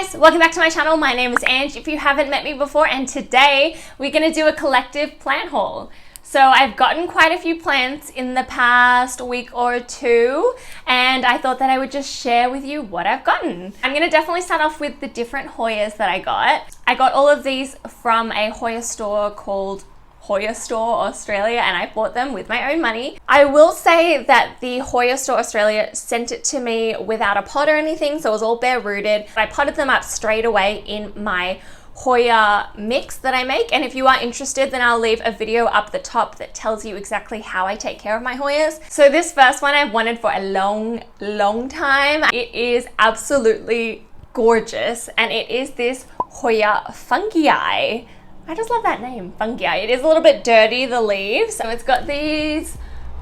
guys, welcome back to my channel. My name is Ange if you haven't met me before, and today we're going to do a collective plant haul. So I've gotten quite a few plants in the past week or two, and I thought that I would just share with you what I've gotten. I'm going to definitely start off with the different Hoyas that I got. I got all of these from a Hoya store called Hoya Store Australia, and I bought them with my own money. I will say that the Hoya Store Australia sent it to me without a pot or anything, so it was all bare rooted. I potted them up straight away in my Hoya mix that I make, and if you are interested, then I'll leave a video up the top that tells you exactly how I take care of my Hoyas. So this first one I've wanted for a long time. It is absolutely gorgeous, and it is this Hoya Fungii. I just love that name, Fungi. It is a little bit dirty, the leaves. So it's got these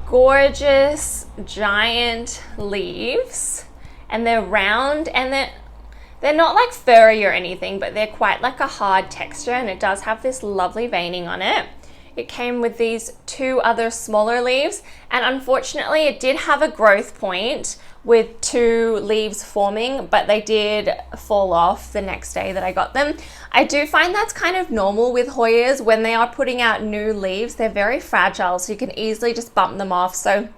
gorgeous giant leaves, and they're round, and they're not like furry or anything, but they're quite like a hard texture, and it does have this lovely veining on it. It came with these two other smaller leaves, and unfortunately it did have a growth point with two leaves forming, but they did fall off the next day that I got them. I do find that's kind of normal with Hoyas. When they are putting out new leaves, they're very fragile, so you can easily just bump them off. So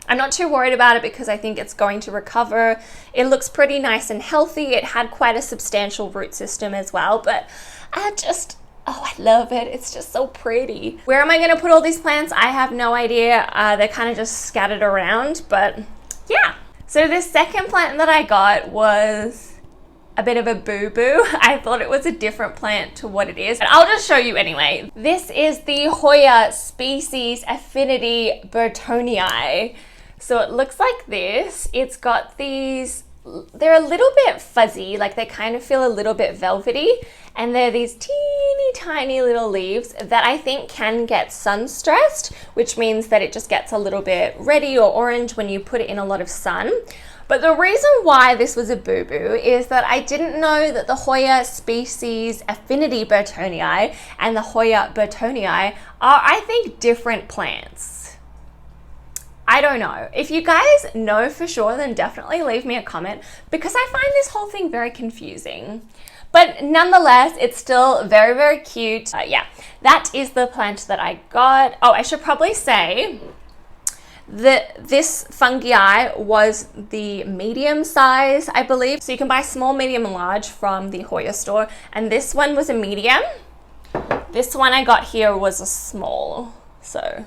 I'm not too worried about it because I think it's going to recover. It looks pretty nice and healthy. It had quite a substantial root system as well, but I love it. It's just so pretty. Where am I going to put all these plants? I have no idea. They're kind of just scattered around, but yeah. So this second plant that I got was a bit of a boo-boo. I thought it was a different plant to what it is, but I'll just show you anyway. This is the Hoya species Affinity Burtoniae. So it looks like this. It's got these, they're a little bit fuzzy, like they kind of feel a little bit velvety, and they're these teeny tiny little leaves that I think can get sun stressed, which means that it just gets a little bit reddy or orange when you put it in a lot of sun. But the reason why this was a boo-boo is that I didn't know that the Hoya species Affinity Burtoniae and the Hoya Burtoniae are, I think, different plants. I don't know. If you guys know for sure, then definitely leave me a comment, because I find this whole thing very confusing. But nonetheless, it's still very, very cute. Yeah, that is the plant that I got. Oh, I should probably say that this fungi was the medium size, I believe. So you can buy small, medium, and large from the Hoya store. And this one was a medium. This one I got here was a small. So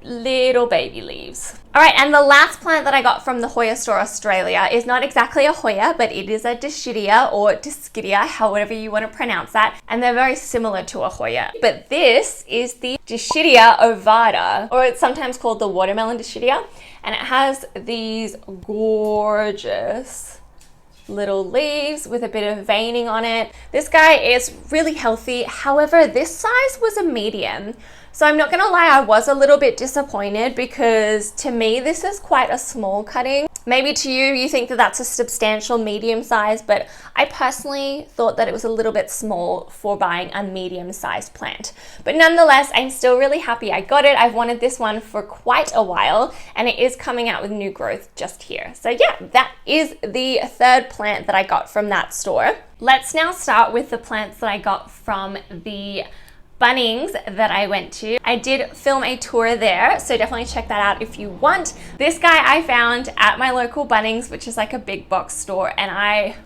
little baby leaves. All right, and the last plant that I got from the Hoya Store Australia is not exactly a Hoya, but it is a Dissidia or Dissidia, however you want to pronounce that, and they're very similar to a Hoya. But this is the Dissidia ovata, or it's sometimes called the watermelon Dissidia, and it has these gorgeous little leaves with a bit of veining on it. This guy is really healthy. However, this size was a medium. So I'm not gonna lie, I was a little bit disappointed, because to me, this is quite a small cutting. Maybe to you, you think that that's a substantial medium size, but I personally thought that it was a little bit small for buying a medium-sized plant. But nonetheless, I'm still really happy I got it. I've wanted this one for quite a while, and it is coming out with new growth just here. So yeah, that is the third plant that I got from that store. Let's now start with the plants that I got from the Bunnings that I went to. I did film a tour there, so definitely check that out if you want. This guy I found at my local Bunnings, which is like a big box store, and I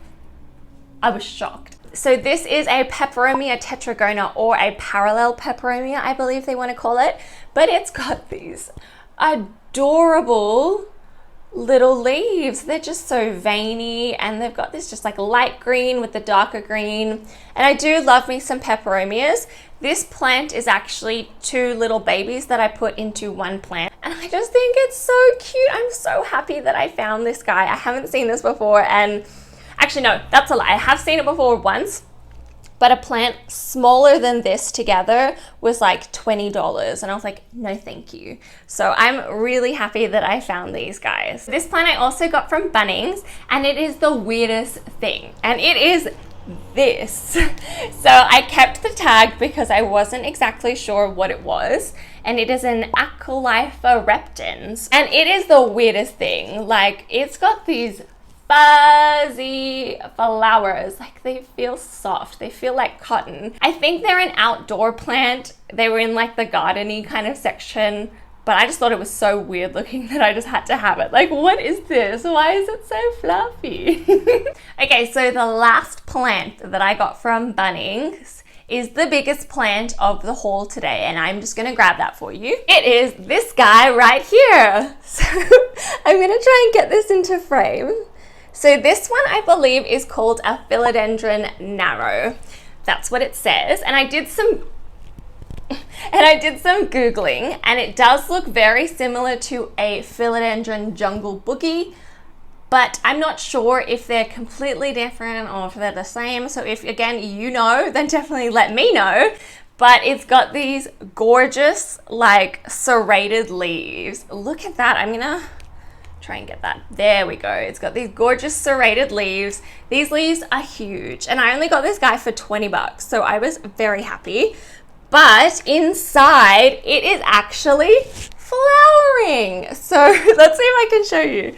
was shocked. So this is a Peperomia Tetragona, or a parallel Peperomia, I believe they want to call it, but it's got these adorable little leaves. They're just so veiny, and they've got this just like light green with the darker green, and I do love me some peperomias. This plant is actually two little babies that I put into one plant, and I just think it's so cute. I'm so happy that I found this guy. I haven't seen this before, and actually no, that's a lie. I have seen it before once, but a plant smaller than this together was like $20, and I was like, no thank you. So I'm really happy that I found these guys. This plant I also got from Bunnings, and it is the weirdest thing, and it is this. So I kept the tag because I wasn't exactly sure what it was, and it is an Acalphya Reptens, and it is the weirdest thing. Like, it's got these fuzzy flowers. Like, they feel soft. They feel like cotton. I think they're an outdoor plant. They were in like the garden-y kind of section, but I just thought it was so weird looking that I just had to have it. Like, what is this? Why is it so fluffy? Okay, so the last plant that I got from Bunnings is the biggest plant of the haul today, and I'm just gonna grab that for you. It is this guy right here. So I'm gonna try and get this into frame. So this one, I believe, is called a Philodendron Narrow. That's what it says. And I did some Googling, and it does look very similar to a Philodendron jungle boogie, but I'm not sure if they're completely different or if they're the same. So if, again, you know, then definitely let me know. But it's got these gorgeous, like, serrated leaves. Look at that. I'm gonna try and get that. There we go. It's got these gorgeous serrated leaves. These leaves are huge, and I only got this guy for 20 bucks, so I was very happy. But inside, it is actually flowering. So let's see if I can show you.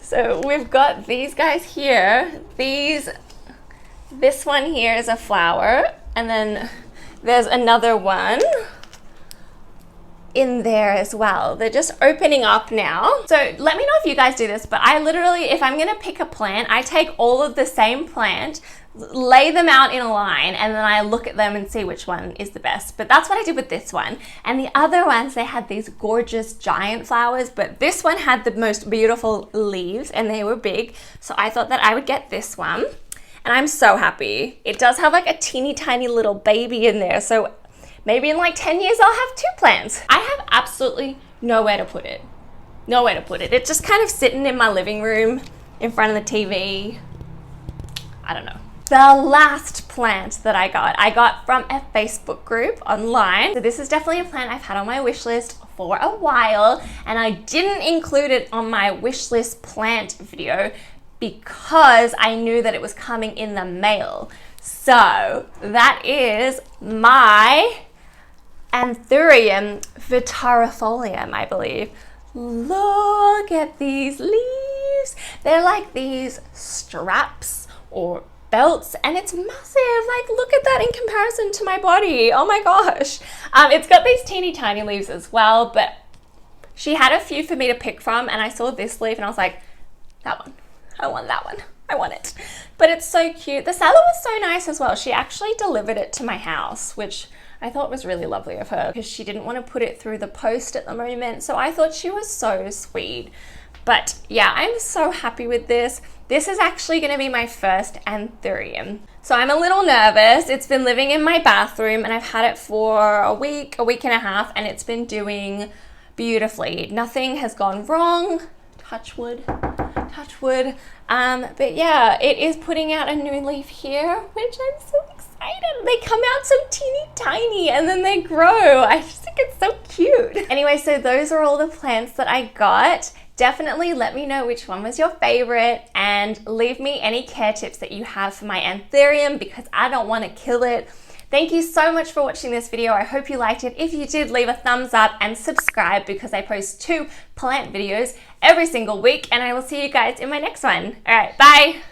So we've got these guys here. This one here is a flower, and then there's another one in there as well. They're just opening up now. So let me know if you guys do this, but I literally, if I'm gonna pick a plant, I take all of the same plant, lay them out in a line, and then I look at them and see which one is the best. But that's what I did with this one. And the other ones, they had these gorgeous giant flowers, but this one had the most beautiful leaves, and they were big. So I thought that I would get this one, and I'm so happy. It does have like a teeny tiny little baby in there, so maybe in like 10 years I'll have 2 plants. I have absolutely nowhere to put it. Nowhere to put it. It's just kind of sitting in my living room in front of the TV. I don't know. The last plant that I got from a Facebook group online. So this is definitely a plant I've had on my wish list for a while, and I didn't include it on my wish list plant video because I knew that it was coming in the mail. So that is my Anthurium Vittarifolium, I believe. Look at these leaves. They're like these straps or belts, and it's massive. Like, look at that in comparison to my body. Oh my gosh. It's got these teeny tiny leaves as well, but she had a few for me to pick from, and I saw this leaf and I was like, that one. I want that one. I want it. But it's so cute. The seller was so nice as well. She actually delivered it to my house, which I thought was really lovely of her because she didn't want to put it through the post at the moment. So I thought she was so sweet. But yeah, I'm so happy with this. This is actually going to be my first Anthurium. So I'm a little nervous. It's been living in my bathroom, and I've had it for a week and a half, and it's been doing beautifully. Nothing has gone wrong. Touch wood. Touch wood. But yeah, it is putting out a new leaf here, which I'm so excited. They come out so teeny tiny and then they grow. I just think it's so cute. Anyway, so those are all the plants that I got. Definitely let me know which one was your favorite, and leave me any care tips that you have for my Anthurium because I don't want to kill it. Thank you so much for watching this video. I hope you liked it. If you did, leave a thumbs up and subscribe because I post 2 plant videos every single week, and I will see you guys in my next one. All right, bye.